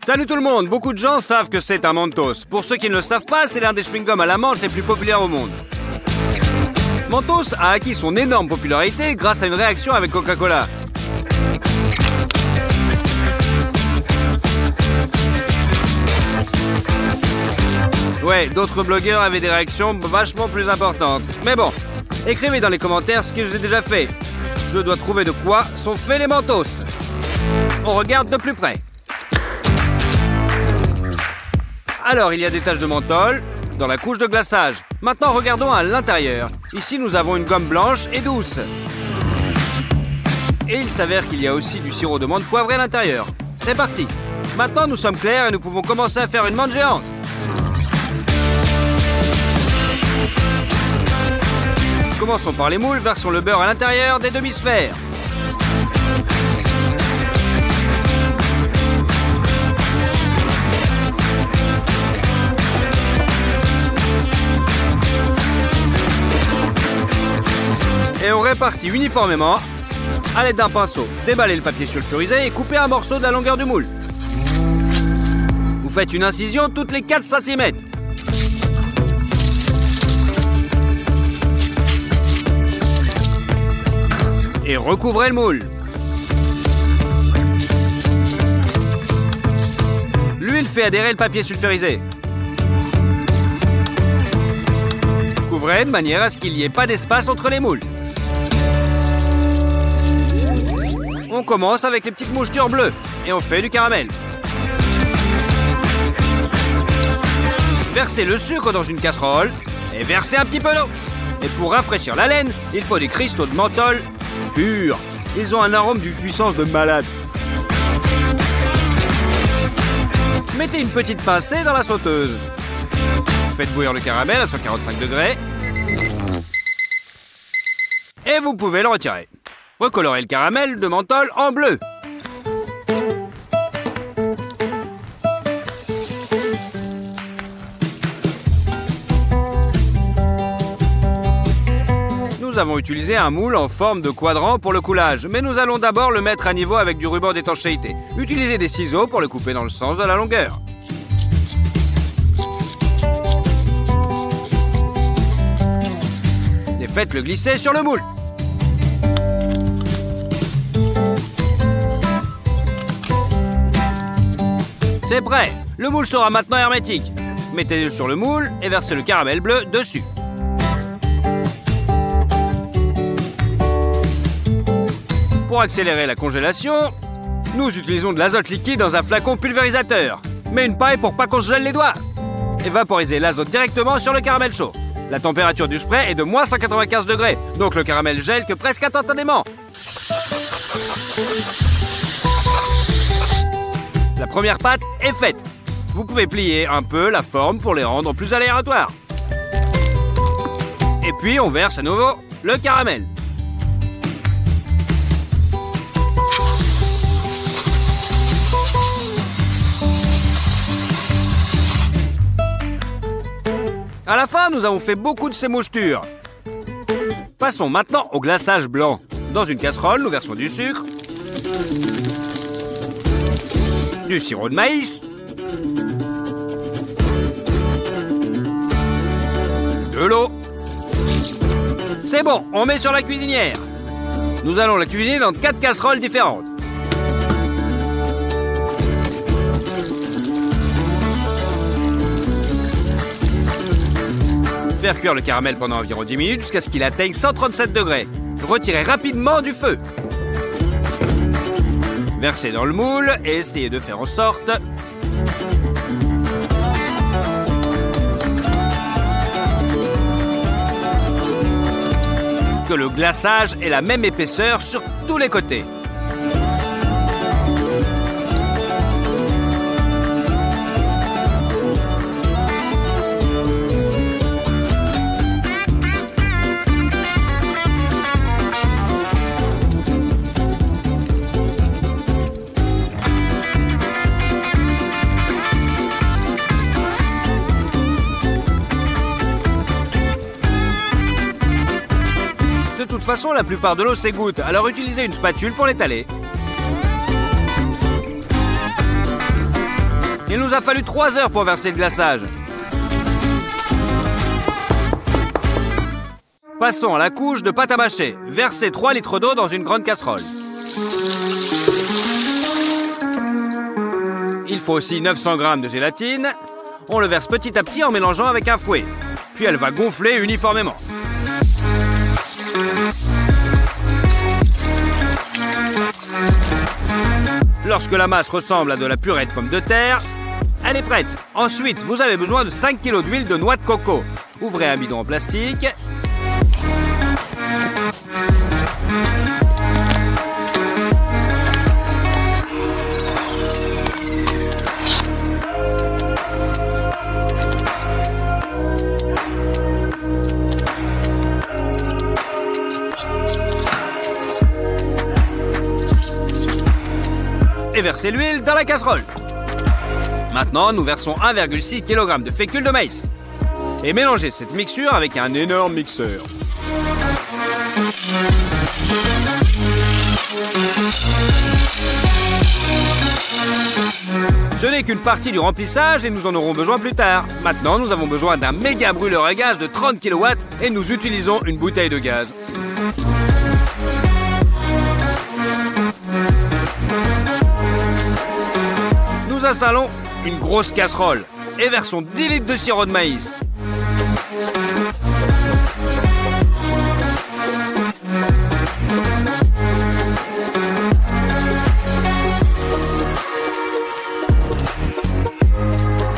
Salut tout le monde, beaucoup de gens savent que c'est un Mentos. Pour ceux qui ne le savent pas, c'est l'un des chewing-gums à la menthe les plus populaires au monde. Mentos a acquis son énorme popularité grâce à une réaction avec Coca-Cola. Ouais, d'autres blogueurs avaient des réactions vachement plus importantes. Mais bon, écrivez dans les commentaires ce que j'ai déjà fait. Je dois trouver de quoi sont faits les Mentos. On regarde de plus près. Alors, il y a des taches de menthol dans la couche de glaçage. Maintenant, regardons à l'intérieur. Ici, nous avons une gomme blanche et douce. Et il s'avère qu'il y a aussi du sirop de menthe poivré à l'intérieur. C'est parti. Maintenant, nous sommes clairs et nous pouvons commencer à faire une menthe géante. Commençons par les moules, versons le beurre à l'intérieur des demi-sphères. Et on répartit uniformément. À l'aide d'un pinceau, déballez le papier sulfurisé et coupez un morceau de la longueur du moule. Vous faites une incision toutes les 4 cm. Et recouvrez le moule. L'huile fait adhérer le papier sulfurisé. Couvrez de manière à ce qu'il n'y ait pas d'espace entre les moules. On commence avec les petites mouchetures bleues et on fait du caramel. Versez le sucre dans une casserole et versez un petit peu d'eau. Et pour rafraîchir la laine, il faut des cristaux de menthol purs. Ils ont un arôme d'une puissance de malade. Mettez une petite pincée dans la sauteuse. Faites bouillir le caramel à 145 degrés. Et vous pouvez le retirer. Recolorez le caramel de menthol en bleu. Nous avons utilisé un moule en forme de quadrant pour le coulage, mais nous allons d'abord le mettre à niveau avec du ruban d'étanchéité. Utilisez des ciseaux pour le couper dans le sens de la longueur. Et faites-le glisser sur le moule. C'est prêt. Le moule sera maintenant hermétique. Mettez-le sur le moule et versez le caramel bleu dessus. Pour accélérer la congélation, nous utilisons de l'azote liquide dans un flacon pulvérisateur. Mais une paille pour pas qu'on se gèle les doigts. Et vaporisez l'azote directement sur le caramel chaud. La température du spray est de moins 195 degrés, donc le caramel gèle que presque instantanément. La première pâte est faite. Vous pouvez plier un peu la forme pour les rendre plus aléatoires. Et puis on verse à nouveau le caramel. À la fin, nous avons fait beaucoup de ces mouchetures. Passons maintenant au glaçage blanc. Dans une casserole, nous versons du sucre, du sirop de maïs, de l'eau. C'est bon, on met sur la cuisinière. Nous allons la cuisiner dans 4 casseroles différentes. Faire cuire le caramel pendant environ 10 minutes jusqu'à ce qu'il atteigne 137 degrés. Retirez rapidement du feu. Versez dans le moule et essayez de faire en sorte que le glaçage ait la même épaisseur sur tous les côtés. De toute façon, la plupart de l'eau s'égoutte, alors utilisez une spatule pour l'étaler. Il nous a fallu 3 heures pour verser le glaçage. Passons à la couche de pâte à mâcher. Versez 3 litres d'eau dans une grande casserole. Il faut aussi 900 g de gélatine. On le verse petit à petit en mélangeant avec un fouet. Puis elle va gonfler uniformément. Lorsque la masse ressemble à de la purée de pommes de terre, elle est prête. Ensuite, vous avez besoin de 5 kg d'huile de noix de coco. Ouvrez un bidon en plastique. Et versez l'huile dans la casserole. Maintenant, nous versons 1,6 kg de fécule de maïs. Et mélangez cette mixture avec un énorme mixeur. Ce n'est qu'une partie du remplissage et nous en aurons besoin plus tard. Maintenant, nous avons besoin d'un méga brûleur à gaz de 30 kW et nous utilisons une bouteille de gaz. Nous installons une grosse casserole et versons 10 litres de sirop de maïs.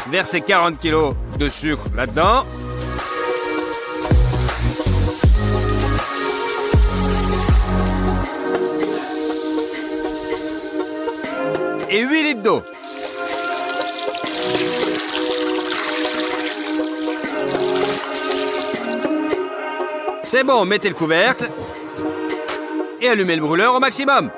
Versez 40 kg de sucre là-dedans. Et 8 litres d'eau. C'est bon, mettez le couvercle et allumez le brûleur au maximum.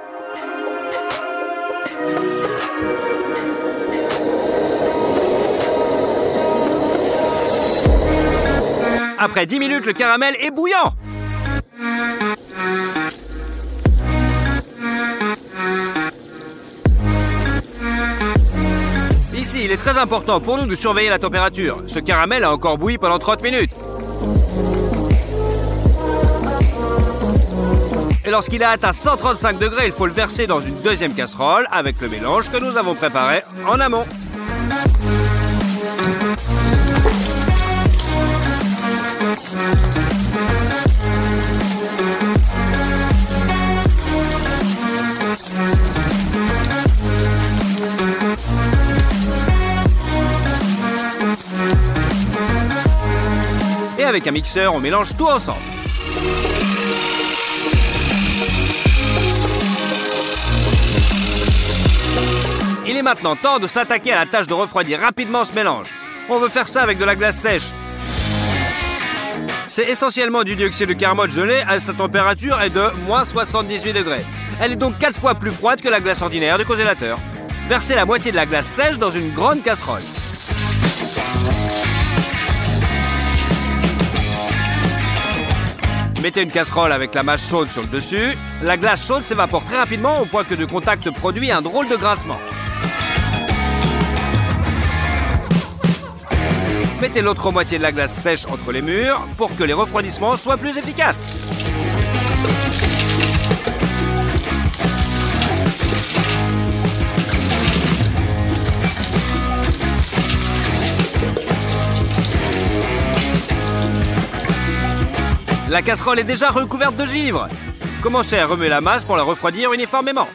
Après 10 minutes, le caramel est bouillant. Ici, il est très important pour nous de surveiller la température. Ce caramel a encore bouilli pendant 30 minutes. Et lorsqu'il a atteint 135 degrés, il faut le verser dans une deuxième casserole avec le mélange que nous avons préparé en amont. Et avec un mixeur, on mélange tout ensemble. Il est maintenant temps de s'attaquer à la tâche de refroidir rapidement ce mélange. On veut faire ça avec de la glace sèche. C'est essentiellement du dioxyde de carbone gelé à sa température est de moins 78 degrés. Elle est donc 4 fois plus froide que la glace ordinaire du congélateur. Versez la moitié de la glace sèche dans une grande casserole. Mettez une casserole avec la masse chaude sur le dessus. La glace chaude s'évapore très rapidement au point que de contact produit un drôle de grincement. Mettez l'autre moitié de la glace sèche entre les murs pour que les refroidissements soient plus efficaces. La casserole est déjà recouverte de givre. Commencez à remuer la masse pour la refroidir uniformément.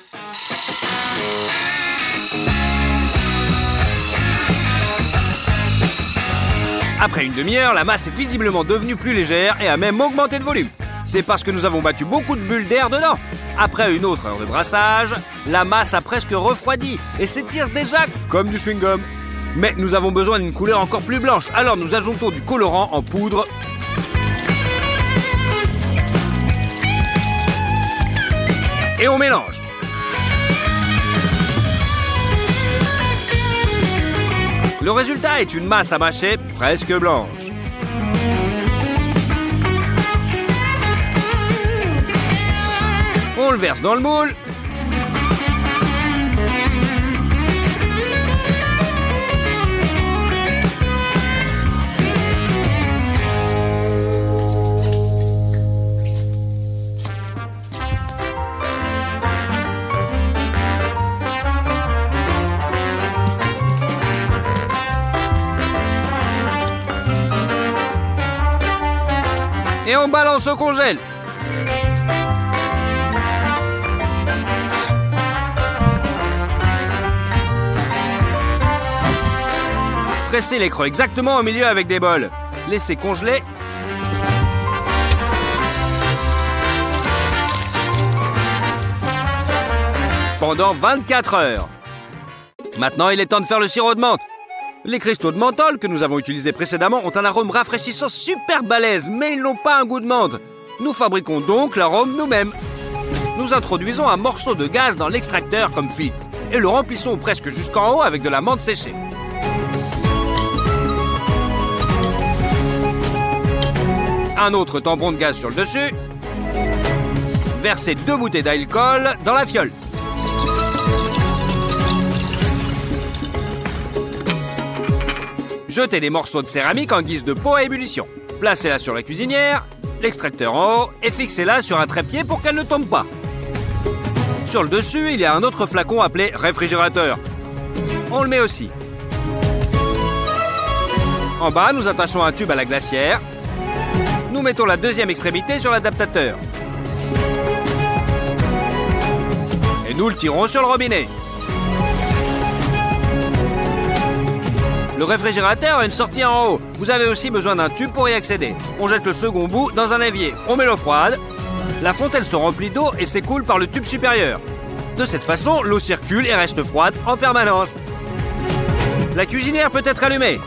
Après une demi-heure, la masse est visiblement devenue plus légère et a même augmenté de volume. C'est parce que nous avons battu beaucoup de bulles d'air dedans. Après une autre heure de brassage, la masse a presque refroidi et s'étire déjà comme du chewing-gum. Mais nous avons besoin d'une couleur encore plus blanche, alors nous ajoutons du colorant en poudre. Et on mélange. Le résultat est une masse à mâcher presque blanche. On le verse dans le moule. Et on balance au congèle. Pressez les creux exactement au milieu avec des bols. Laissez congeler. Pendant 24 heures. Maintenant, il est temps de faire le sirop de menthe. Les cristaux de menthol que nous avons utilisés précédemment ont un arôme rafraîchissant super balèze, mais ils n'ont pas un goût de menthe. Nous fabriquons donc l'arôme nous-mêmes. Nous introduisons un morceau de gaz dans l'extracteur comme filtre et le remplissons presque jusqu'en haut avec de la menthe séchée. Un autre tampon de gaz sur le dessus. Versez 2 bouteilles d'alcool dans la fiole. Jetez des morceaux de céramique en guise de pot à ébullition. Placez-la sur la cuisinière, l'extracteur en haut et fixez-la sur un trépied pour qu'elle ne tombe pas. Sur le dessus, il y a un autre flacon appelé réfrigérateur. On le met aussi. En bas, nous attachons un tube à la glacière. Nous mettons la deuxième extrémité sur l'adaptateur. Et nous le tirons sur le robinet. Le réfrigérateur a une sortie en haut. Vous avez aussi besoin d'un tube pour y accéder. On jette le second bout dans un évier. On met l'eau froide. La fontaine se remplit d'eau et s'écoule par le tube supérieur. De cette façon, l'eau circule et reste froide en permanence. La cuisinière peut être allumée.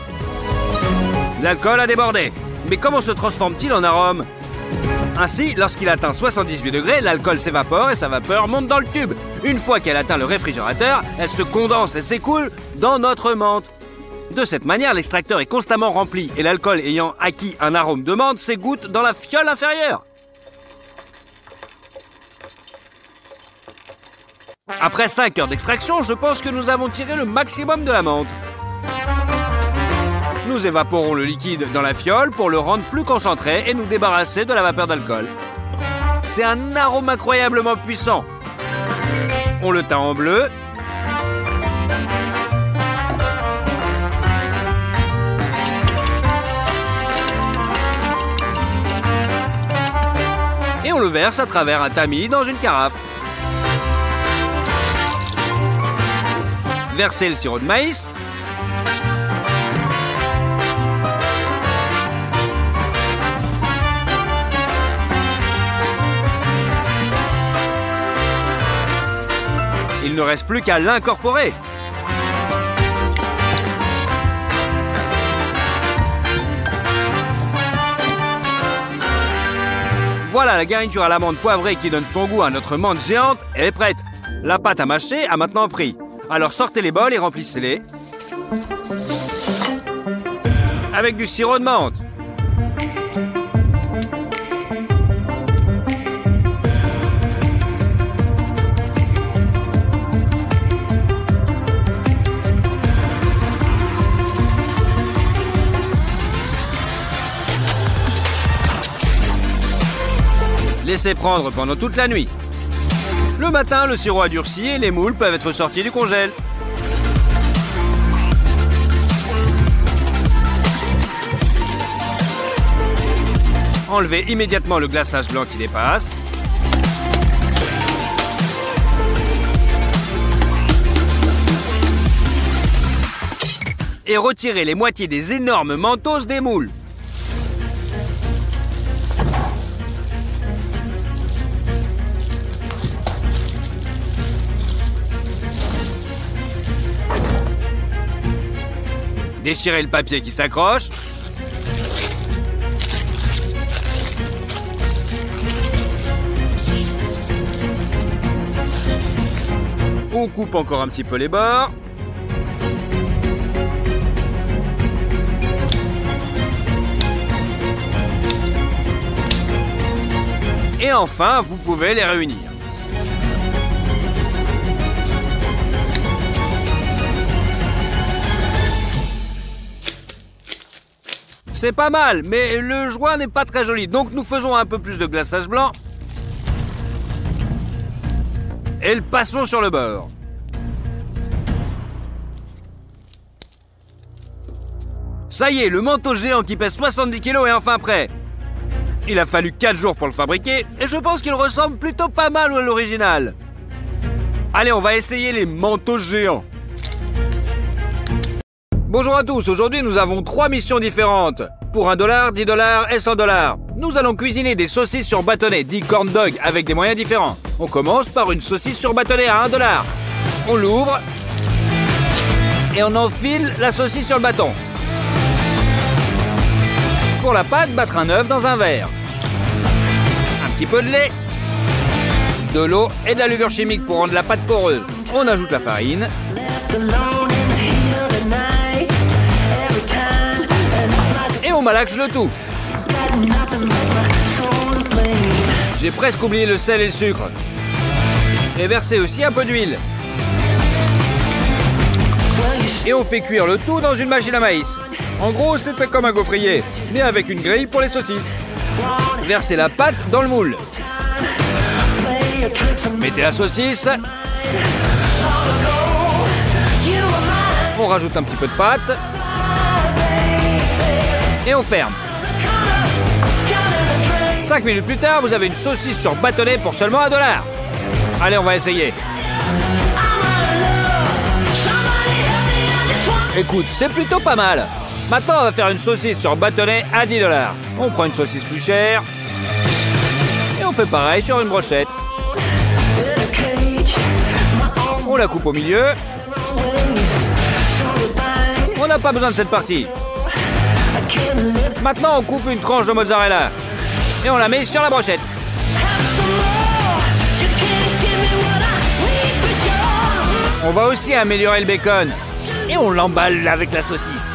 L'alcool a débordé. Mais comment se transforme-t-il en arôme? Ainsi, lorsqu'il atteint 78 degrés, l'alcool s'évapore et sa vapeur monte dans le tube. Une fois qu'elle atteint le réfrigérateur, elle se condense et s'écoule dans notre menthe. De cette manière, l'extracteur est constamment rempli et l'alcool ayant acquis un arôme de menthe s'égoutte dans la fiole inférieure. Après 5 heures d'extraction, je pense que nous avons tiré le maximum de la menthe. Nous évaporons le liquide dans la fiole pour le rendre plus concentré et nous débarrasser de la vapeur d'alcool. C'est un arôme incroyablement puissant. On le teint en bleu. Et on le verse à travers un tamis dans une carafe. Versez le sirop de maïs. Il ne reste plus qu'à l'incorporer. Voilà, la garniture à l'amande poivrée qui donne son goût à notre menthe géante est prête. La pâte à mâcher a maintenant pris. Alors sortez les bols et remplissez-les avec du sirop de menthe. Laissez prendre pendant toute la nuit. Le matin, le sirop a durci et les moules peuvent être sortis du congèle. Enlevez immédiatement le glaçage blanc qui dépasse. Et retirez les moitiés des énormes mentos des moules. Déchirez le papier qui s'accroche. On coupe encore un petit peu les bords. Et enfin, vous pouvez les réunir. C'est pas mal, mais le joint n'est pas très joli. Donc nous faisons un peu plus de glaçage blanc. Et le passons sur le bord. Ça y est, le manteau géant qui pèse 70 kg est enfin prêt. Il a fallu 4 jours pour le fabriquer et je pense qu'il ressemble plutôt pas mal à l'original. Allez, on va essayer les manteaux géants. Bonjour à tous, aujourd'hui nous avons 3 missions différentes. Pour $1, $10 et $100. Nous allons cuisiner des saucisses sur bâtonnet, dit corn dog, avec des moyens différents. On commence par une saucisse sur bâtonnet à $1. On l'ouvre et on enfile la saucisse sur le bâton. Pour la pâte, battre un œuf dans un verre. Un petit peu de lait, de l'eau et de la levure chimique pour rendre la pâte poreuse. On ajoute la farine. Et on malaxe le tout. J'ai presque oublié le sel et le sucre. Et verser aussi un peu d'huile. Et on fait cuire le tout dans une machine à maïs. En gros, c'était comme un gaufrier, mais avec une grille pour les saucisses. Versez la pâte dans le moule. Mettez la saucisse. On rajoute un petit peu de pâte. Et on ferme. 5 minutes plus tard, vous avez une saucisse sur bâtonnet pour seulement $1. Allez, on va essayer. Écoute, c'est plutôt pas mal. Maintenant, on va faire une saucisse sur bâtonnet à $10. On prend une saucisse plus chère. Et on fait pareil sur une brochette. On la coupe au milieu. On n'a pas besoin de cette partie. Maintenant, on coupe une tranche de mozzarella. Et on la met sur la brochette. On va aussi améliorer le bacon. Et on l'emballe avec la saucisse.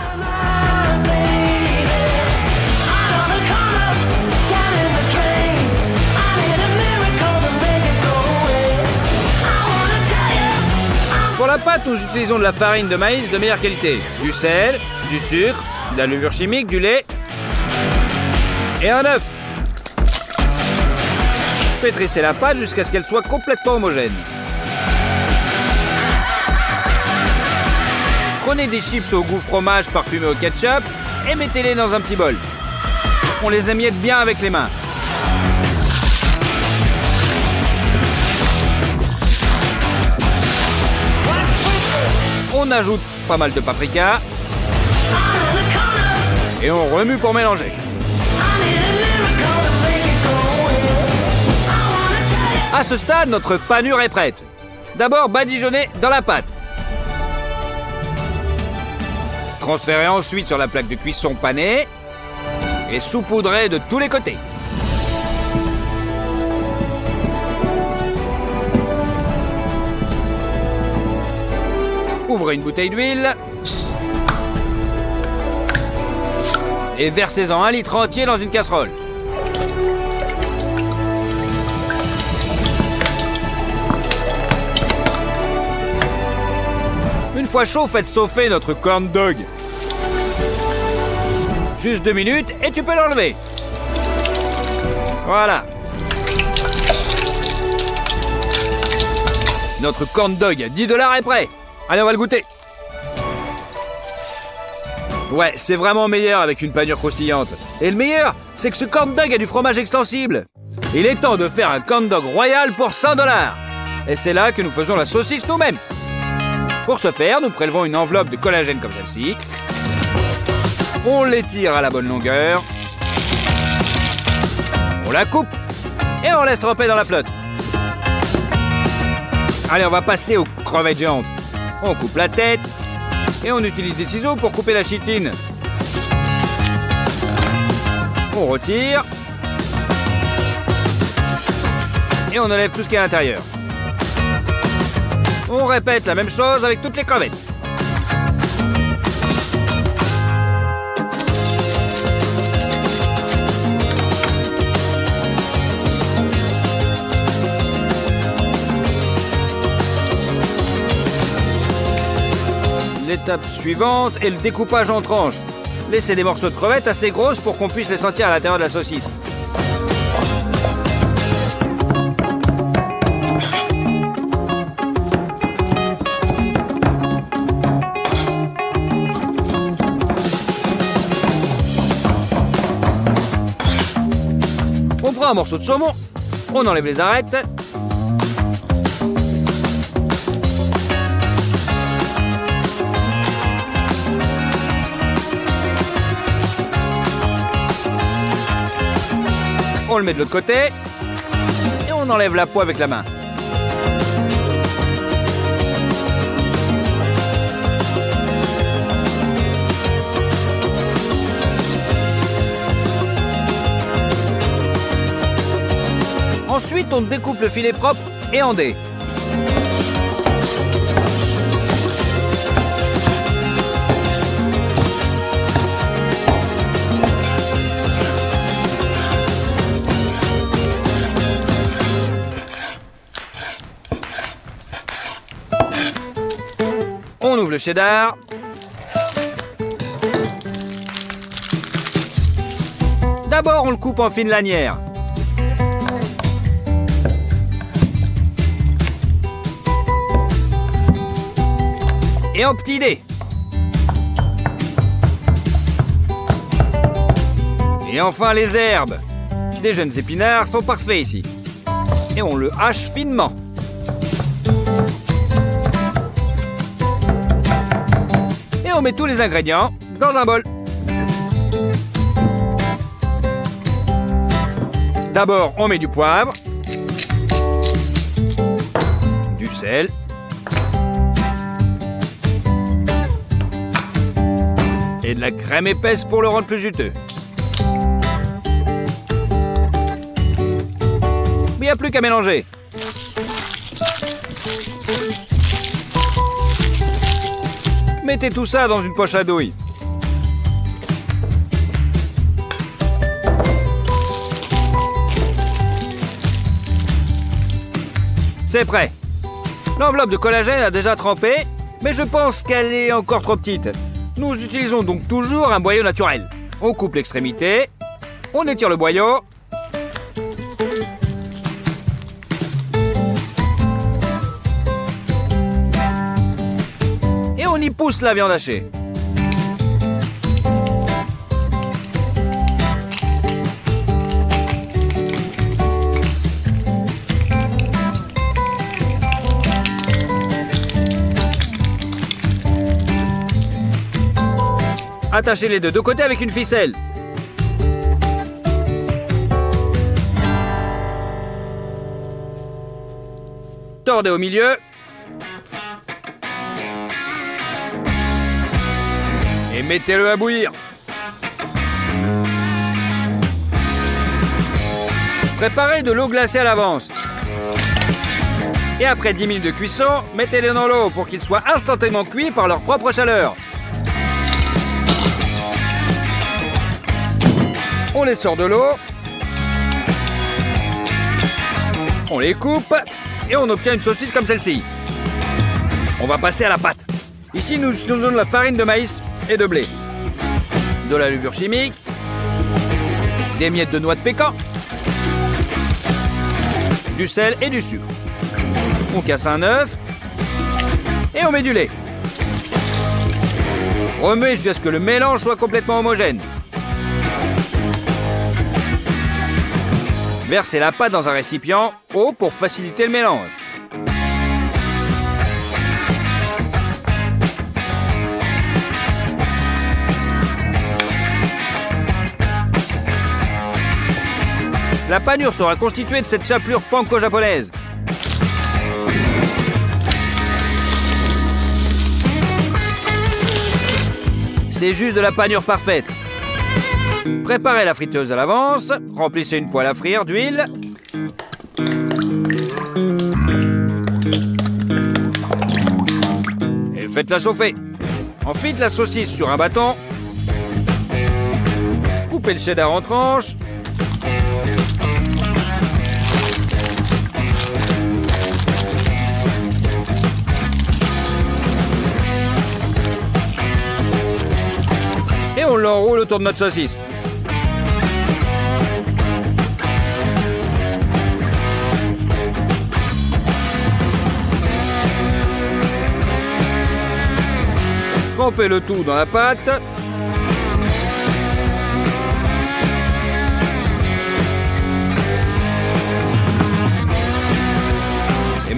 Pour la pâte, nous utilisons de la farine de maïs de meilleure qualité. Du sel, du sucre, de la levure chimique, du lait et un œuf. Pétrissez la pâte jusqu'à ce qu'elle soit complètement homogène. Prenez des chips au goût fromage parfumés au ketchup et mettez-les dans un petit bol. On les émiette bien avec les mains. On ajoute pas mal de paprika. Et on remue pour mélanger. À ce stade, notre panure est prête. D'abord badigeonnez dans la pâte. Transférez ensuite sur la plaque de cuisson panée et saupoudrez de tous les côtés. Ouvrez une bouteille d'huile et versez-en 1 litre entier dans une casserole. Une fois chaud, faites chauffer notre corn dog. Juste 2 minutes et tu peux l'enlever. Voilà. Notre corn dog à $10 est prêt. Allez, on va le goûter. Ouais, c'est vraiment meilleur avec une panure croustillante. Et le meilleur, c'est que ce corn dog a du fromage extensible. Il est temps de faire un corn dog royal pour $100. Et c'est là que nous faisons la saucisse nous-mêmes. Pour ce faire, nous prélevons une enveloppe de collagène comme celle-ci. On l'étire à la bonne longueur. On la coupe et on laisse tremper dans la flotte. Allez, on va passer aux crevettes géantes. On coupe la tête et on utilise des ciseaux pour couper la chitine. On retire et on enlève tout ce qui est à l'intérieur. On répète la même chose avec toutes les crevettes. L'étape suivante est le découpage en tranches. Laissez des morceaux de crevettes assez grosses pour qu'on puisse les sentir à l'intérieur de la saucisse. un morceau de saumon. On enlève les arêtes. On le met de l'autre côté. Et on enlève la peau avec la main. Ensuite, on découpe le filet propre et en dés. On ouvre le cheddar. D'abord, on le coupe en fines lanières. Et en petits dés. Et enfin les herbes. Les jeunes épinards sont parfaits ici. Et on le hache finement. Et on met tous les ingrédients dans un bol. D'abord, on met du poivre, du sel, et de la crème épaisse pour le rendre plus juteux. Il n'y a plus qu'à mélanger. Mettez tout ça dans une poche à douille. C'est prêt. L'enveloppe de collagène a déjà trempé, mais je pense qu'elle est encore trop petite. Nous utilisons donc toujours un boyau naturel. On coupe l'extrémité, on étire le boyau. Et on y pousse la viande hachée. Attachez-les de deux côtés avec une ficelle. Tordez au milieu. Et mettez-le à bouillir. Préparez de l'eau glacée à l'avance. Et après 10 minutes de cuisson, mettez-les dans l'eau pour qu'ils soient instantanément cuits par leur propre chaleur. On les sort de l'eau, on les coupe et on obtient une saucisse comme celle-ci. On va passer à la pâte. Ici, nous utilisons de la farine de maïs et de blé, de la levure chimique, des miettes de noix de pécan, du sel et du sucre. On casse un œuf et on met du lait. Remuez jusqu'à ce que le mélange soit complètement homogène. Versez la pâte dans un récipient haut pour faciliter le mélange. La panure sera constituée de cette chapelure panko japonaise. C'est juste de la panure parfaite. Préparez la friteuse à l'avance, remplissez une poêle à frire d'huile. Et faites-la chauffer. Ensuite, la saucisse sur un bâton. Coupez le cheddar en tranches. Et on l'enroule autour de notre saucisse. Trempez le tout dans la pâte.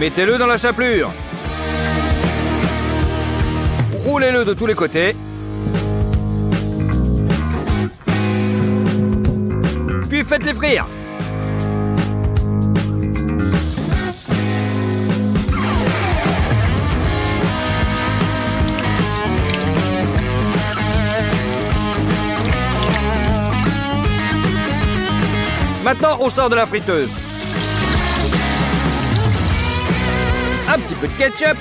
Mettez-le dans la chapelure. Roulez-le de tous les côtés. Puis faites-les frire. Maintenant, on sort de la friteuse. Un petit peu de ketchup.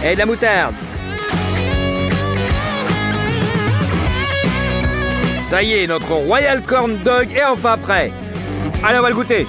Et de la moutarde. Ça y est, notre Royal Corn Dog est enfin prêt. Allez, on va le goûter.